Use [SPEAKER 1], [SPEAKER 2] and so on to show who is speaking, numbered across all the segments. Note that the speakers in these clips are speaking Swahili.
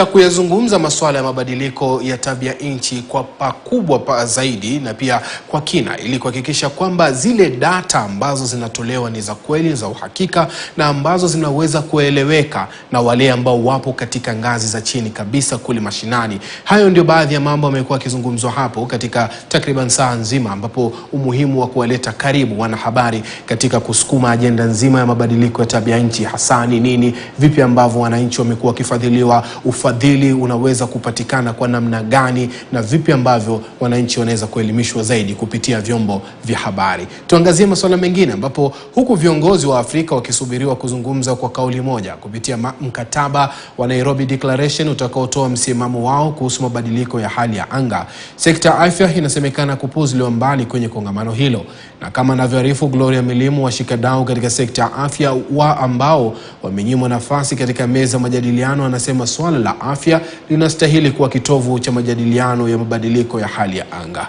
[SPEAKER 1] Katika kuyazungumza masuala ya mabadiliko ya tabia nchi kwa pakubwa zaidi na pia kwa kina, ili kuhakikisha kwamba zile data ambazo zinatolewa ni za kweli, za uhakika na ambazo zinaweza kueleweka na wale ambao wapo katika ngazi za chini kabisa kule mashinani. Hayo ndio baadhi ya mambo yamekuwa yakizungumzwa hapo katika takriban saa nzima, ambapo umuhimu wa kuwaleta karibu wanahabari katika kusukuma ajenda nzima ya mabadiliko ya tabia nchi hasa ni nini, vipi ambavyo wananchi wamekuwa wakifadhiliwa, ufadhili unaweza kupatikana kwa namna gani, na vipi ambavyo wananchi wanaweza kuelimishwa zaidi kupitia vyombo vya habari. Tuangazie masuala mengine, ambapo huku viongozi wa Afrika wakisubiriwa kuzungumza kwa kauli moja kupitia mkataba wa Nairobi Declaration utakaotoa msimamo wao kuhusu mabadiliko ya hali ya anga, sekta ya afya inasemekana kupuziliwa mbali kwenye kongamano hilo. Na kama anavyoarifu Gloria Milimu, Washikadau katika sekta ya afya ambao wamenyimwa nafasi katika meza majadiliano, anasema swala la afya linastahili kuwa kitovu cha majadiliano ya mabadiliko ya hali ya anga.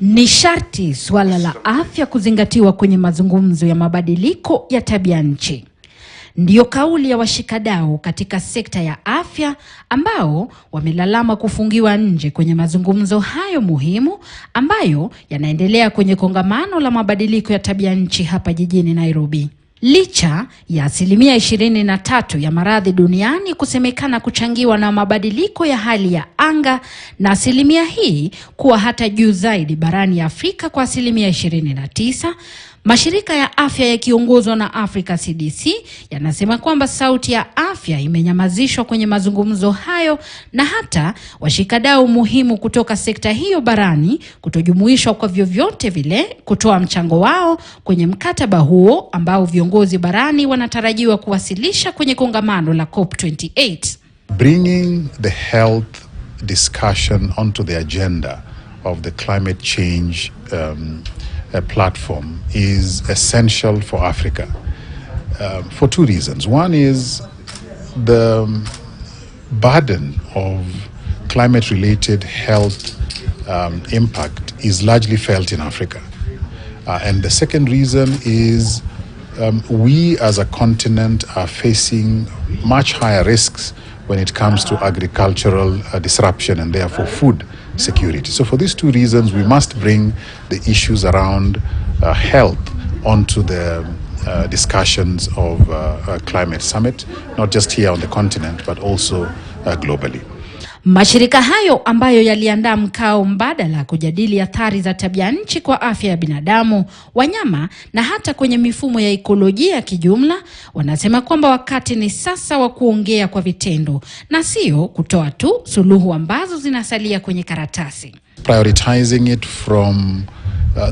[SPEAKER 2] Ni sharti swala la afya kuzingatiwa kwenye mazungumzo ya mabadiliko ya tabia nchi. Ndiyo kauli ya Washikadau katika sekta ya afya ambao wamelalama kufungiwa nje kwenye mazungumzo hayo muhimu ambayo yanaendelea kwenye kongamano la mabadiliko ya tabia nchi hapa jijini Nairobi. Licha ya 23% ya maradhi duniani kusemekana kuchangiwa na mabadiliko ya hali ya anga, na asilimia hii kuwa hata juu zaidi barani Afrika kwa 29%, mashirika ya afya yakiongozwa na Africa CDC yanasema kwamba sauti ya afya imenyamazishwa kwenye mazungumzo hayo, na hata washikadau muhimu kutoka sekta hiyo barani kutojumuishwa kwa vyovyote vile kutoa mchango wao kwenye mkataba huo ambao viongozi barani wanatarajiwa kuwasilisha kwenye kongamano la COP28.
[SPEAKER 3] Bringing the health discussion onto the agenda of the climate change platform is essential for Africa for two reasons. One is the burden of climate-related health impact is largely felt in Africa. And the second reason is we as a continent are facing much higher risks when it comes to agricultural disruption and therefore food security. So for these two reasons, we must bring the issues around health onto the discussions of climate summit, not just here on the continent, but also globally.
[SPEAKER 2] Mashirika hayo ambayo yaliandaa mkao mbadala kujadili athari za tabia nchi kwa afya ya binadamu, wanyama na hata kwenye mifumo ya ekolojia kijumla, wanasema kwamba wakati ni sasa wa kuongea kwa vitendo na sio kutoa tu suluhu ambazo zinasalia kwenye karatasi.
[SPEAKER 3] Prioritizing it from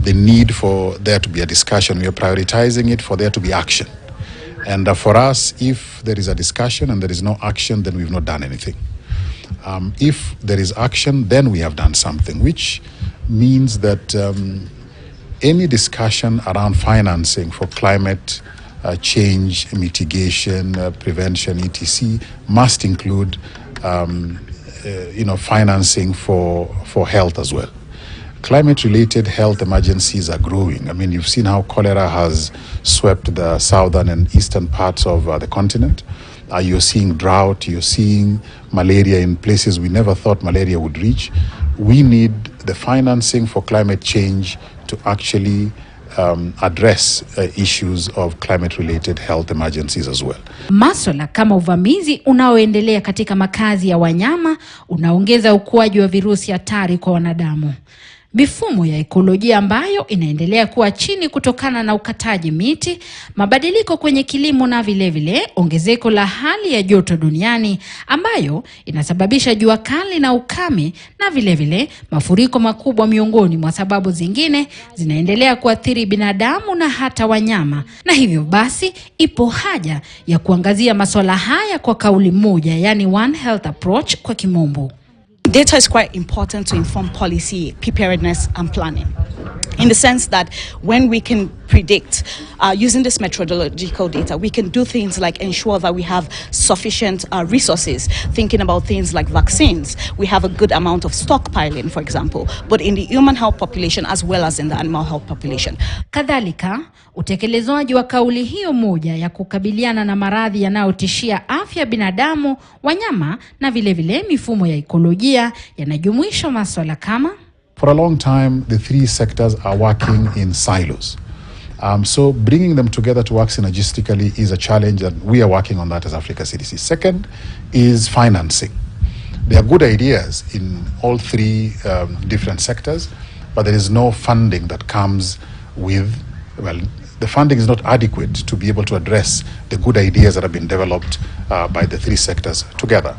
[SPEAKER 3] the need for there to be a discussion, we are prioritizing it for there to be action. And for us, if there is a discussion and there is no action, then we've not done anything. If there is action, then we have done something, which means that any discussion around financing for climate change, mitigation, prevention, etc., must include financing for health as well. Climate-related health emergencies are growing. I mean, you've seen how cholera has swept the southern and eastern parts of the continent. You're seeing drought, you're seeing malaria in places we never thought malaria would reach. We need the financing for climate change to actually address issues of climate-related health emergencies as well.
[SPEAKER 2] Masuala kama uvamizi unaoendelea katika makazi ya wanyama unaongeza ukuaji wa virusi hatari kwa wanadamu. Mifumo ya ekolojia ambayo inaendelea kuwa chini kutokana na ukataji miti, mabadiliko kwenye kilimo na vile ongezeko la hali ya joto duniani ambayo inasababisha jua kali na ukame, na vile mafuriko makubwa miongoni mwa sababu zingine zinaendelea kuathiri binadamu na hata wanyama. Na hivyo basi ipo haja ya kuangazia masuala haya kwa kauli moja, yani one health approach kwa kimombo.
[SPEAKER 4] Data is quite important to inform policy, preparedness and planning. in the sense that when we can predict using this methodological data, we can do things like ensure that we have sufficient resources, thinking about things like vaccines. We have a good amount of stockpiling, for example, but in the human health population as well as in the animal health population.
[SPEAKER 2] Kadhalika, utekelezwaji wa kauli hiyo moja ya kukabiliana na maradhi yanayotishia afya ya binadamu, wanyama na vile vile mifumo ya ekolojia yanajumuisha masuala kama
[SPEAKER 3] for a long time, the three sectors are working in silos. So bringing them together to work synergistically is a challenge, and we are working on that as Africa CDC. Second is financing. There are good ideas in all three different sectors, but there is no funding that comes with, well, the funding is not adequate to be able to address the good ideas that have been developed by the three sectors together.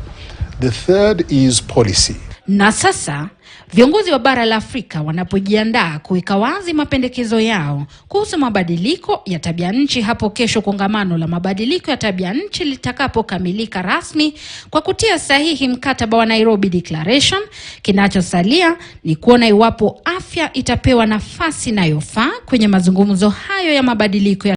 [SPEAKER 3] The third is policy.
[SPEAKER 2] Na sasa viongozi wa bara la Afrika wanapojiandaa kuweka wazi mapendekezo yao kuhusu mabadiliko ya tabia nchi hapo kesho, kongamano la mabadiliko ya tabia nchi litakapokamilika rasmi kwa kutia sahihi mkataba wa Nairobi Declaration, kinachosalia ni kuona iwapo afya itapewa nafasi inayofaa kwenye mazungumzo hayo ya mabadiliko ya